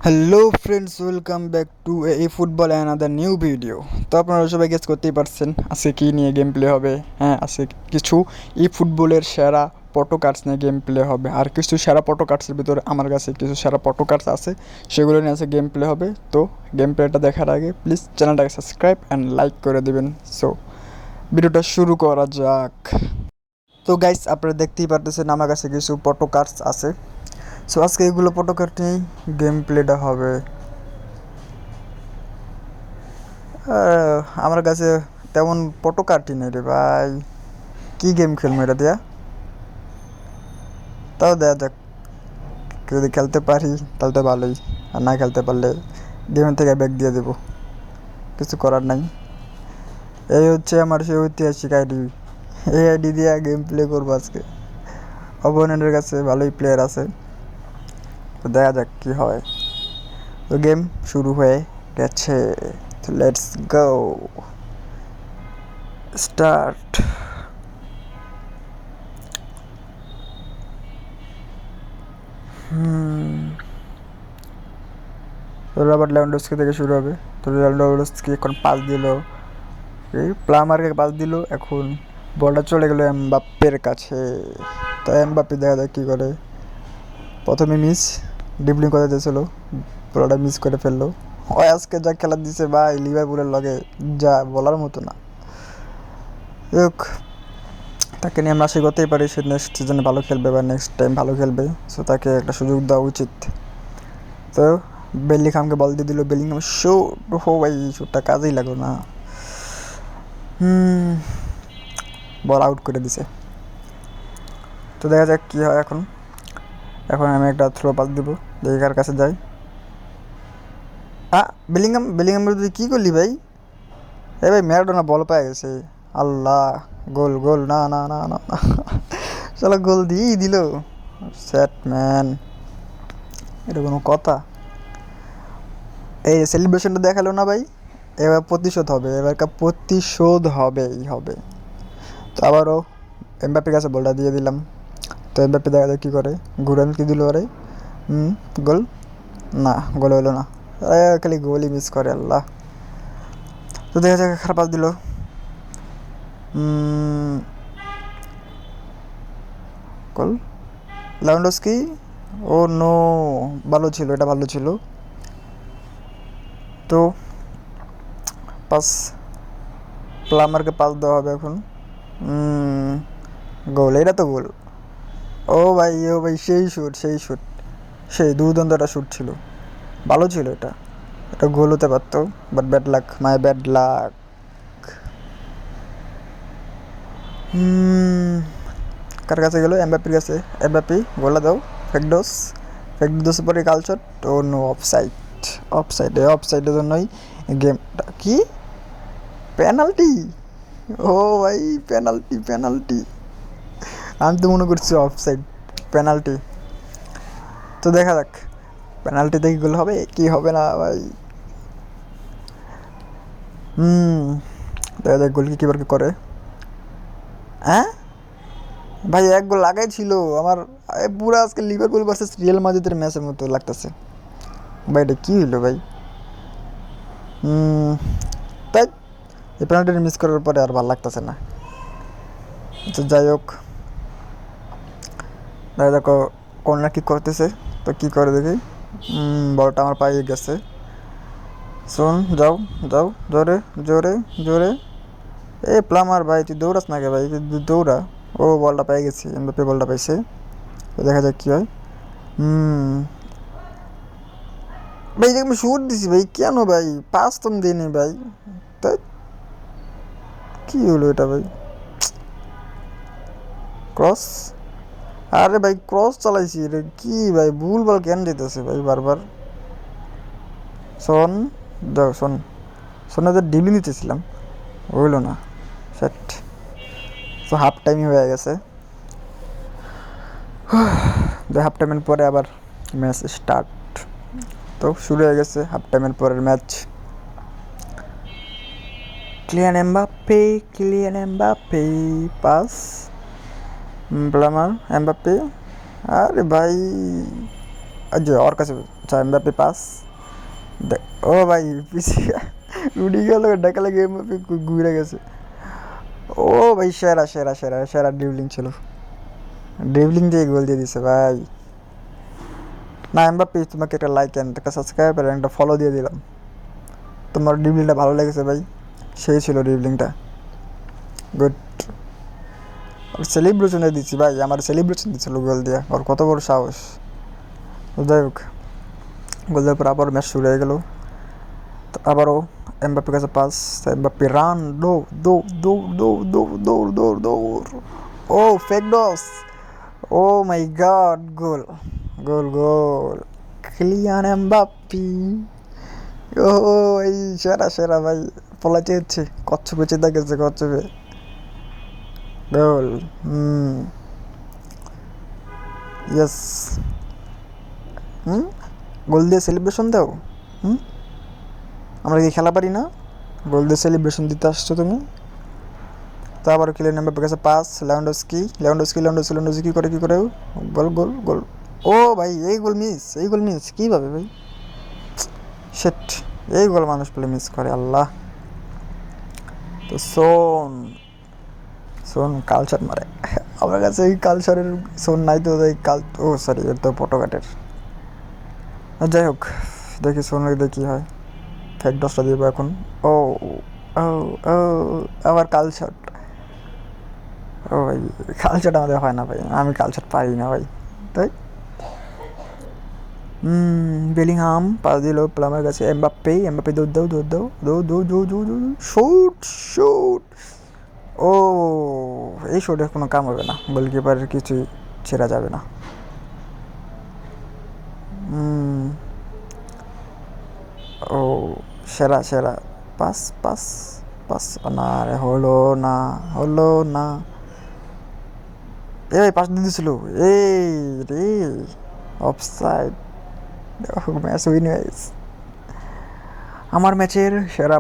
Hello friends, welcome back to A football another new video. তো আপনারা সবাই guess করতেই পারছেন আজকে কী নিয়ে গেম প্লে হবে। হ্যাঁ, আজকে কিছু ফুটবলের সেরা পটো কার্ডস নিয়ে গেম প্লে হবে। আর কিছু সেরা পটো কার্ডসের ভিতরে আমার কাছে কিছু সেরা পটো কার্ডস আছে, সেগুলো নিয়ে আজকে গেম প্লে হবে। তো গেম প্লেটা দেখার আগে প্লিজ চ্যানেলটাকে সাবস্ক্রাইব অ্যান্ড লাইক করে দেবেন। সো ভিডিওটা শুরু করা যাক। তো গাইস, আপনারা দেখতেই পারতেছেন আমার কাছে কিছু পটো কার্ডস আছে। সো আজকে এগুলো পটো কার্ড নিয়েই গেম প্লেটা হবে। আমার কাছে তেমন পটো কার্ডই নেই রে ভাই, কী গেম খেলবো এটা দিয়া। তাও দেয়া যাক, যদি খেলতে পারি তাহলে তো ভালোই, আর না খেলতে পারলে গেমের থেকে ব্যাক দিয়ে দেবো, কিছু করার নাই। এই হচ্ছে আমার সেই ঐতিহাসিক আইডি, এই আইডি দিয়ে গেম প্লে করবো আজকে। অপোনেন্টের কাছে ভালোই প্লেয়ার আছে, তো দেখা যাক কী হয়। তো গেম শুরু হয়ে গেছে, তো লেটস গো, স্টার্ট। তো রবার্ট লেভানডস্কি থেকে শুরু হবে। তো লেভানডস্কি এখন পাস দিল, এই প্লামারকে পাস দিল, এখন বলটা চলে গেল এমবাপ্পের কাছে। তো এমবাপ্পে দেখা যাক কী করে। প্রথমে মিস, ডিবলিং করে দিয়েছিল, বলটা মিস করে ফেললো। ওই আজকে যা খেলা দিছে ভাই লিভারপুলের লগে, যা বলার মতো না। হোক, তাকে নিয়ে আমরা আশা করতেই পারি সে নেক্সট সিজনে ভালো খেলবে বা নেক্সট টাইম ভালো খেলবে। সো তাকে একটা সুযোগ দেওয়া উচিত। তো বেলিংহামকে বল দিয়ে দিল, বেলিংহাম শুট, হো ভাই শুটটা কাজেই লাগলো না, বল আউট করে দিছে। তো দেখা যাক কী হয় এখন। এখন আমি একটা থ্রো পাস দিব, দেখি কার কাছে যাই। বেলিংহাম, বেলিংহামের তুই কী করলি ভাই? এ ভাই ম্যারাডোনা বল পেয়ে গেছে, আল্লাহ, গোল গোল, না না না না না, চলো গোল দিয়েই দিল। স্যাট ম্যান, এটা কোনো কথা? এই সেলিব্রেশনটা দেখালো না ভাই, এবার প্রতিশোধ হবে, এবারকার প্রতিশোধ হবেই হবে। তো আবারও এমবাপ্পের কাছে বলটা দিয়ে দিলাম। তো এমবাপ্পে দেখা যায় কী করে, ঘুরান কি দিল আরে, গোল, না গোল হলো না, খালি গোলই মিস করে আল্লাহ। তো দেখা যাক খারাপ পাস দিল, গোল লেভানডস্কি। ও নো, ভালো ছিল, এটা ভালো ছিল। তো পাস, প্লামারকে পাস দেওয়া হবে এখন। গোল, এটা তো গোল। ও ভাই, ও ভাই, সেই শুট, সেই শুট, সেই দুর্দান্ত একটা শুট ছিল, ভালো ছিল এটা, এটা গোল হতে পারতো, but bad luck, my bad luck. কার কাছে গেল? এমবাপ্পির কাছে। এমবাপ্পি গোলা দাও, ফেকডোস, ফেকডোস পরে কালশট। ও নো, অফসাইড, অফসাইডে, অফসাইডের জন্যই গেমটা কি পেনাল্টি। ও ভাই, পেনাল্টি পেনাল্টি, আমি তো মনে করছি অফসাইড, পেনাল্টি। তো দেখা যাক পেনাল্টি থেকে গোল হবে কি হবে না ভাই। দেখা যাক গোল কিপার কি করে। হ্যাঁ ভাই, এক গোল লাগাই ছিল আমার, পুরো আজকে লিভারপুল ভার্সেস রিয়াল মাদ্রিদের ম্যাচের মতো লাগতেছে ভাই। এটা কী হইলো ভাই? তাই এই পেনাল্টিটা মিস করার পরে আর ভালো লাগতেছে না। আচ্ছা যাই হোক, দেখা দেখো কর্নার কিক করতেছে, তো কী করে দেখি। বলটা আমার পায়ে গেছে। শোন, যাও যাও, জোরে জোরে জোরে। এ প্লামার ভাই, তুই দৌড়াস না কে ভাই, তুই দৌড়া। ও বলটা পেয়ে গেছি, এমবাপ্পে বলটা পাইছে। তো দেখা যাক কী হয়। ভাই আমি শুট দিছি ভাই, কেন ভাই পাস তো আমি দিইনি ভাই। তাই কী হলো এটা ভাই? ক্রস, আরে ভাই ক্রস চালাইছি রে, কি ভাই ভুলভাল কেন দিতেছে ভাই বারবার। শোন, যাও শোন, শোনা যে ডিবলি নিতেছিলাম, হইলো না, সেট। তো হাফ টাইমই হয়ে গেছে, হাফ টাইমের পরে আবার ম্যাচ স্টার্ট। তো শুরু হয়ে গেছে হাফ টাইমের পরের match. Kylian Mbappe, Kylian Mbappe, pass, plumber, Mbappe, আরে ভাই, আজ ওর কাছে আচ্ছা এমবাপ্পে পাস। ও ভাই পিছিয়ে রুডি গেল ডাকা লাগে এমবাপ্পে ঘুরে গেছে। ও ভাই সেরা সেরা সেরা সেরা ড্রিবলিং ছিল, ড্রিবলিং দিয়ে গোল দিয়ে দিছে ভাই। না এমবাপ্পে তোমাকে একটা লাইক অ্যান্ড একটা সাবস্ক্রাইব আর একটা ফলো দিয়ে দিলাম, তোমার ড্রিবলিংটা ভালো লেগেছে ভাই, সেই ছিল ড্রিবলিংটা, গুড। আর সেলিব্রেশনে দিচ্ছি ভাই, আমার সেলিব্রেশন দিচ্ছিল গোল দিয়ে, ওর কত বড় সাহস। যাই হোক গোল দেওয়ার পর আবার ম্যাচ শুরু হয়ে গেল, তো আবারও এমবাপ্পের কাছে পাস, এমবাপ্পে রান, দৌড় দৌড় দৌড় দৌড় দৌড় দৌড় দৌড় দৌড়, ও ফেক ডস, ও মাই গড, গোল গোল গোল, কিলিয়ান এমবাপ্পি, ও এই সেরা সেরা ভাই, পলাইতে হচ্ছে, কচ্ছপে চেতা গেছে কচ্ছপে, গোল। ইয়েস। হুম, গোল দিয়ে সেলিব্রেশন দাও। হুম, আমরা কি খেলা পারি না? গোল দিয়ে সেলিব্রেশন দিতে আসছো তুমি। তো আবার কিলিয়ান এমবাপ্পের কাছে pass, Lewandowski Lewandowski Lewandowski Lewandowski কী করে কী করে, গোল গোল গোল, ও ভাই এই গোল মিস, এই গোল মিস কীভাবে ভাই, সেট, এই গোল মানুষ পেলে মিস করে আল্লাহ। তো সোন, সোন কালচার মারে, আমার কাছে এই কালচারের সোন নাই তো, এই ও সরি এর তো পটোকাটের। যাই হোক দেখি সোনের দেখি হয়, ফেক দশটা দিব এখন। ও ও ও আবার কালচার, ও ভাই কালচারটা আমাদের হয় না ভাই, আমি কালচার পারি না ভাই, তাই। বেলিংহাম পাস দিল প্লামের কাছে, এমবাপ্পে এমবাপ্পে দৌড় দাও দৌড় দাও দৌড় দৌড় দৌড় দৌড় দৌড়, শুট শুট, ও এই শটের কোনো কাম হবে না, গোলকিপারের কিছুই ছেড়া যাবে না। ও সেরা সেরা, পাস পাস পাস, না রে হলো না, হলো না, এই পাস দিয়ে দিছিল, এই রে অফসাইড, ম্যাচ উইন হয়ে গেছে। আমার ম্যাচের সেরা